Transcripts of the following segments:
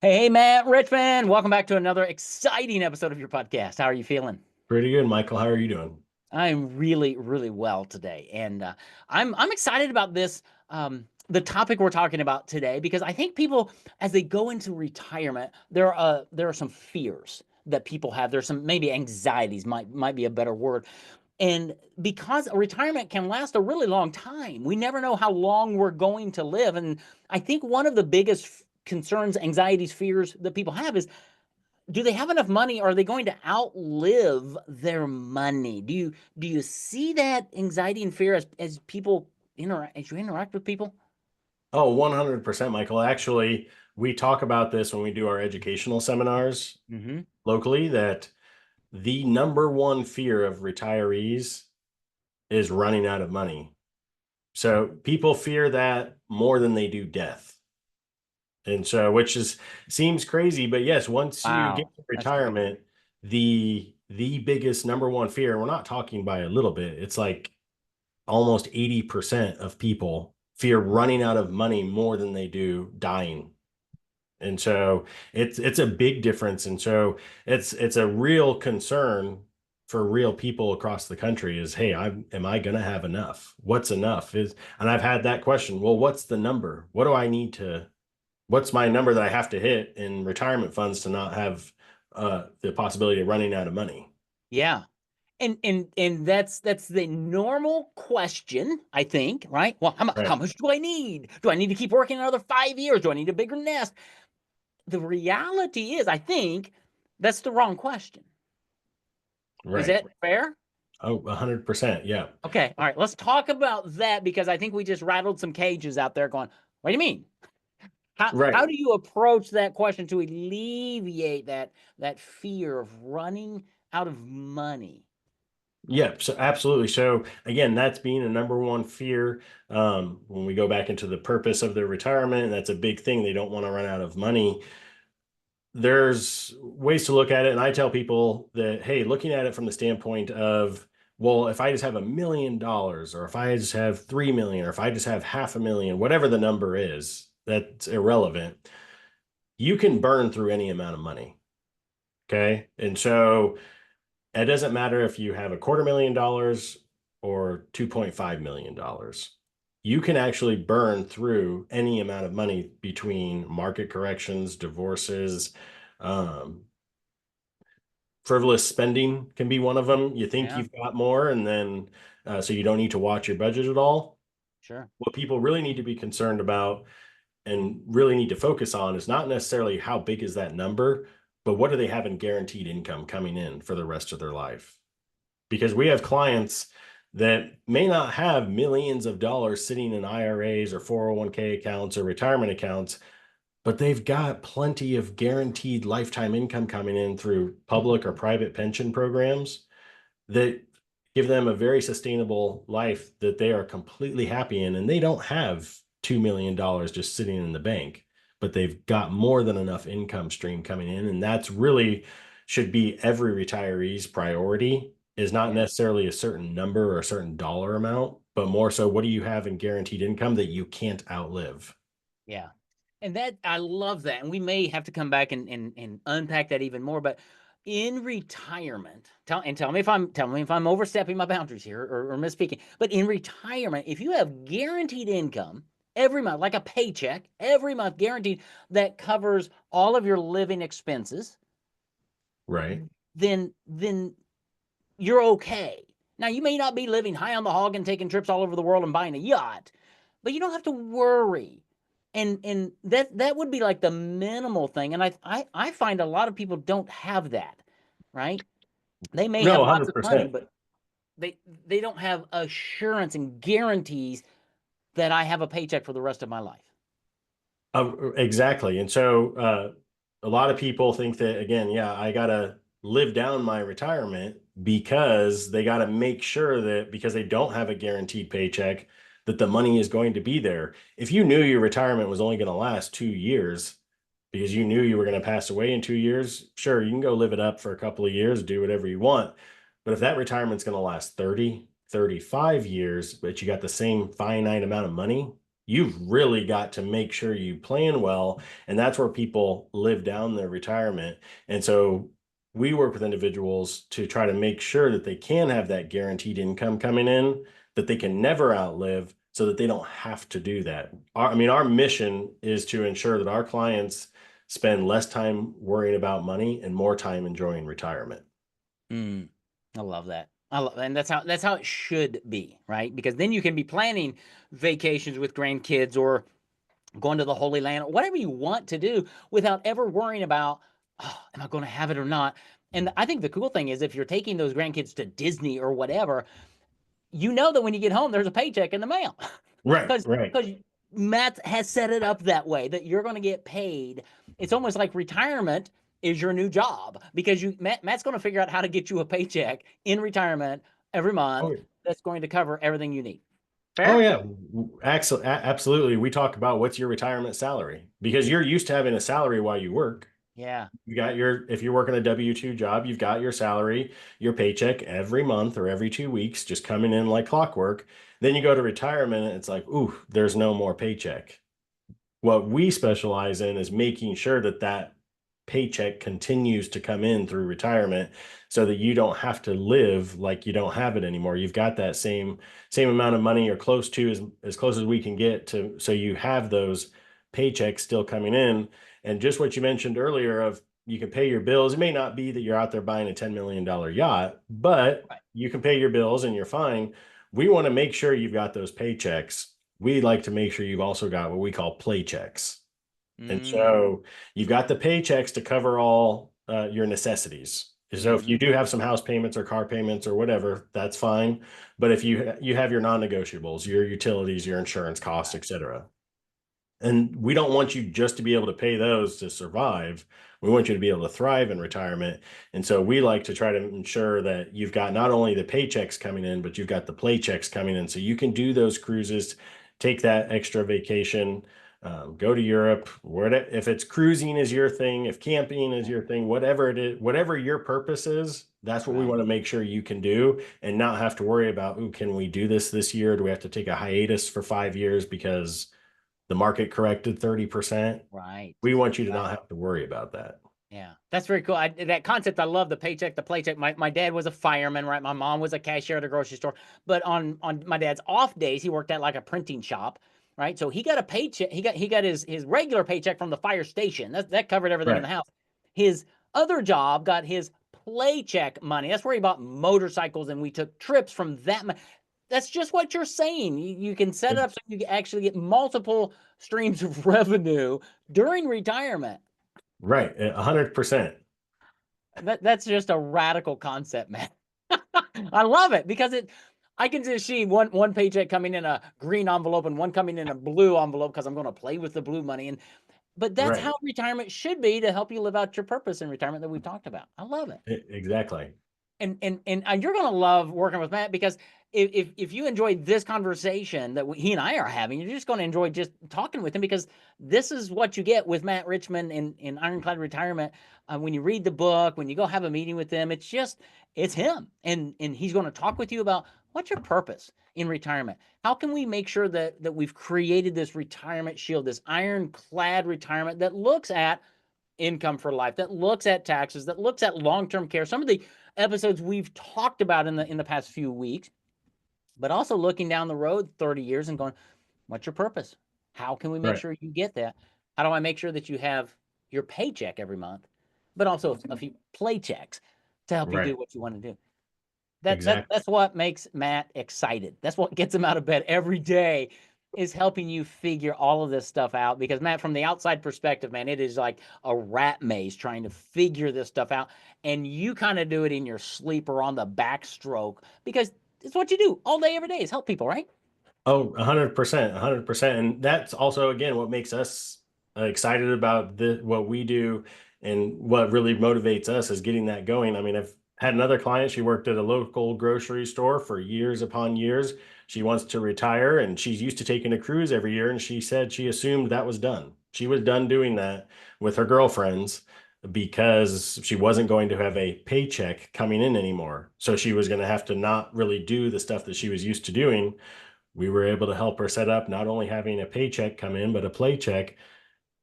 Hey, Matt Richmond. Welcome back to another exciting episode of your podcast. How are you feeling? Pretty good, Michael. How are you doing? I'm really, really well today, and I'm excited about this the topic we're talking about today because I think people, as they go into retirement, there are some fears that people have. There's some maybe anxieties might be a better word, and because a retirement can last a really long time, we never know how long we're going to live, and I think one of the biggest concerns, anxieties, fears that people have is, do they have enough money? Are they going to outlive their money? Do you see that anxiety and fear as people interact as you interact with people? Oh, 100%, Michael. Actually, we talk about this when we do our educational seminars Mm-hmm. locally that the number one fear of retirees is running out of money. So people fear that more than they do death. And so, which is seems crazy, but yes, once you get Wow, to that's crazy. retirement, the biggest number one fear, we're not talking by a little bit, it's like almost 80% of people fear running out of money more than they do dying. And so it's a big difference. And so it's a real concern for real people across the country is, hey, am I going to have enough? What's enough? And I've had that question. Well, what's the number? What do I need to, what's my number that I have to hit in retirement funds to not have the possibility of running out of money? Yeah. And that's the normal question, I think, right? Well, how Right. much do I need? Do I need to keep working another 5 years? Do I need a bigger nest? The reality is, I think that's the wrong question. Is Right. that fair? Oh, 100%. Yeah. Okay, all right. Let's talk about that because I think we just rattled some cages out there going, what do you mean? How Right. do you approach that question to alleviate that fear of running out of money? Yeah, so absolutely. So again, that's being a number one fear. When we go back into the purpose of their retirement, that's a big thing. They don't want to run out of money. There's ways to look at it, and I tell people that, hey, looking at it from the standpoint of, well, if I just have $1 million, or if I just have 3 million, or if I just have 500,000, whatever the number is, that's irrelevant. You can burn through any amount of money. Okay. And so it doesn't matter if you have $250,000 or $2.5 million. You can actually burn through any amount of money between market corrections, divorces, um, frivolous spending can be one of them. You think Yeah, you've got more, and then so you don't need to watch your budget at all. sure. What people really need to be concerned about and really need to focus on is not necessarily how big is that number, but what do they have in guaranteed income coming in for the rest of their life? Because we have clients that may not have millions of dollars sitting in IRAs or 401k accounts or retirement accounts, but they've got plenty of guaranteed lifetime income coming in through public or private pension programs that give them a very sustainable life that they are completely happy in. And they don't have $2 million just sitting in the bank, but they've got more than enough income stream coming in. And that's really should be every retiree's priority is not Yeah, necessarily a certain number or a certain dollar amount, but more so what do you have in guaranteed income that you can't outlive? yeah. And that I love that. And we may have to come back and unpack that even more. But in retirement, tell me if I'm overstepping my boundaries here or misspeaking. But in retirement, if you have guaranteed income every month, like a paycheck every month, guaranteed that covers all of your living expenses, Right. then you're okay. Now you may not be living high on the hog and taking trips all over the world and buying a yacht, but you don't have to worry. And that would be like the minimal thing. And I find a lot of people don't have that, right? They may No, have lots of money, 100%. but they they don't have assurance and guarantees that I have a paycheck for the rest of my life. Exactly. And so a lot of people think that, again, yeah, I got to live down my retirement because they got to make sure that because they don't have a guaranteed paycheck, that the money is going to be there. If you knew your retirement was only going to last 2 years because you knew you were going to pass away in 2 years, sure, you can go live it up for a couple of years, do whatever you want. But if that retirement's going to last 30, 35 years, but you got the same finite amount of money, you've really got to make sure you plan well. And that's where people live down their retirement. And so we work with individuals to try to make sure that they can have that guaranteed income coming in that they can never outlive so that they don't have to do that. I mean, our mission is to ensure that our clients spend less time worrying about money and more time enjoying retirement. Mm, I love that. And that's how it should be, right? Because then you can be planning vacations with grandkids or going to the Holy Land or whatever you want to do without ever worrying about, oh, am I going to have it or not? And I think the cool thing is if you're taking those grandkids to Disney or whatever, you know that when you get home, there's a paycheck in the mail. Right, because right. because Matt has set it up that way that you're going to get paid. It's almost like retirement is your new job because Matt's going to figure out how to get you a paycheck in retirement every month Oh, that's going to cover everything you need. oh Fair? yeah, absolutely. We talk about what's your retirement salary because you're used to having a salary while you work. Yeah. You got your, if you're working a W-2 job, you've got your salary, your paycheck every month or every 2 weeks, just coming in like clockwork. Then you go to retirement and it's like, ooh, there's no more paycheck. What we specialize in is making sure that that paycheck continues to come in through retirement so that you don't have to live like you don't have it anymore. You've got that same amount of money or close to as close as we can get to so you have those paychecks still coming in. And just what you mentioned earlier of you can pay your bills. It may not be that you're out there buying a $10 million yacht, but Right. you can pay your bills and you're fine. We want to make sure you've got those paychecks. We like to make sure you've also got what we call play checks. And Mm, so you've got the paychecks to cover all your necessities. So if mm-hmm. you do have some house payments or car payments or whatever, that's fine. But if you have your non-negotiables, your utilities, your insurance costs, Right. et cetera, and we don't want you just to be able to pay those to survive. We want you to be able to thrive in retirement. And so we like to try to ensure that you've got not only the paychecks coming in, but you've got the play checks coming in. So you can do those cruises, take that extra vacation, go to Europe, whatever, if it's cruising is your thing, if camping is Yeah. your thing, whatever it is, whatever your purpose is, that's what we Right. want to make sure you can do and not have to worry about, oh, can we do this year? Do we have to take a hiatus for 5 years because the market corrected 30%. Right. We want you to Right. not have to worry about that. Yeah, that's very cool. That concept, I love the paycheck, the playcheck. My dad was a fireman, right? My mom was a cashier at a grocery store. But on my dad's off days, he worked at like a printing shop, right? So he got a paycheck. He got his regular paycheck from the fire station. That covered everything in Right. the house. His other job got his playcheck money. That's where he bought motorcycles, and we took trips from that. That's just what you're saying. You can set it up so you can actually get multiple streams of revenue during retirement. Right. 100%. That's just a radical concept, man. I love it because I can just see one paycheck coming in a green envelope and one coming in a blue envelope because I'm going to play with the blue money. But that's how Right. retirement should be to help you live out your purpose in retirement that we've talked about. I love it. Exactly. And you're gonna love working with Matt because if you enjoyed this conversation that he and I are having, you're just gonna enjoy just talking with him because this is what you get with Matt Richmond in Ironclad Retirement. When you read the book, when you go have a meeting with him, it's him, and he's going to talk with you about what's your purpose in retirement. How can we make sure that we've created this retirement shield, this ironclad retirement that looks at income for life, that looks at taxes, that looks at long-term care. Some of the episodes we've talked about in the past few weeks, but also looking down the road 30 years and going, what's your purpose? How can we make Right. sure you get that? How do I make sure that you have your paycheck every month, but also a few play checks to help you do Right. what you want to do? That's Exactly. what makes Matt excited. That's what gets him out of bed every day is helping you figure all of this stuff out because Matt, from the outside perspective, man, it is like a rat maze trying to figure this stuff out. And you kind of do it in your sleep or on the backstroke because it's what you do all day, every day is help people, right? Oh, 100%, 100%. And that's also, again, what makes us excited about what we do and what really motivates us is getting that going. I mean, I've had another client, she worked at a local grocery store for years upon years. She wants to retire and she's used to taking a cruise every year. And she said she assumed that was done. She was done doing that with her girlfriends because she wasn't going to have a paycheck coming in anymore. So she was going to have to not really do the stuff that she was used to doing. We were able to help her set up not only having a paycheck come in, but a play check.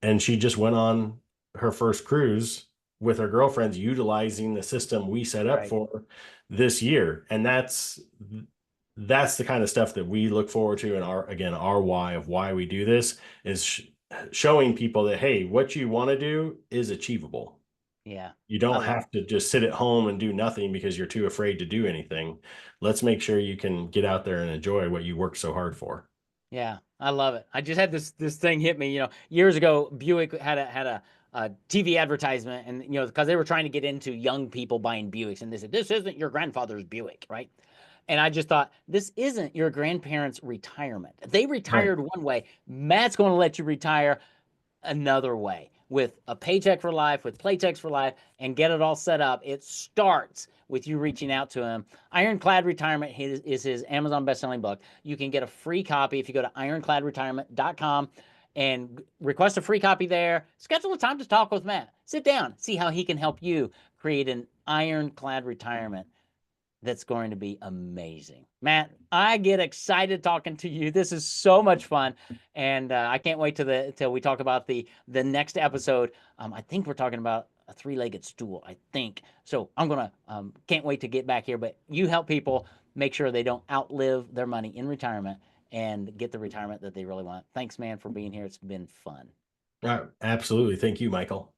And she just went on her first cruise with her girlfriends utilizing the system we set up Right. for her this year. And that's the kind of stuff that we look forward to. And our why of why we do this is showing people that, hey, what you want to do is achievable. Yeah. You I don't love have to just sit at home and do nothing because you're too afraid to do anything. Let's make sure you can get out there and enjoy what you worked so hard for. Yeah, I love it. I just had this thing hit me, years ago. Buick had a TV advertisement, and because they were trying to get into young people buying Buicks, and they said this isn't your grandfather's Buick, right? And I just thought this isn't your grandparents' retirement. They Right. retired one way. Matt's going to let you retire another way with a paycheck for life, with playchecks for life, and get it all set up. It starts with you reaching out to him. Ironclad Retirement is his Amazon best-selling book. You can get a free copy if you go to ironcladretirement.com and request a free copy there. Schedule a time to talk with Matt. Sit down, see how he can help you create an ironclad retirement that's going to be amazing. Matt, I get excited talking to you. This is so much fun, and I can't wait till we talk about the next episode. I think we're talking about a three-legged stool. I think so. I'm gonna can't wait to get back here. But you help people make sure they don't outlive their money in retirement and get the retirement that they really want. Thanks, man, for being here. It's been fun. Absolutely. Thank you, Michael.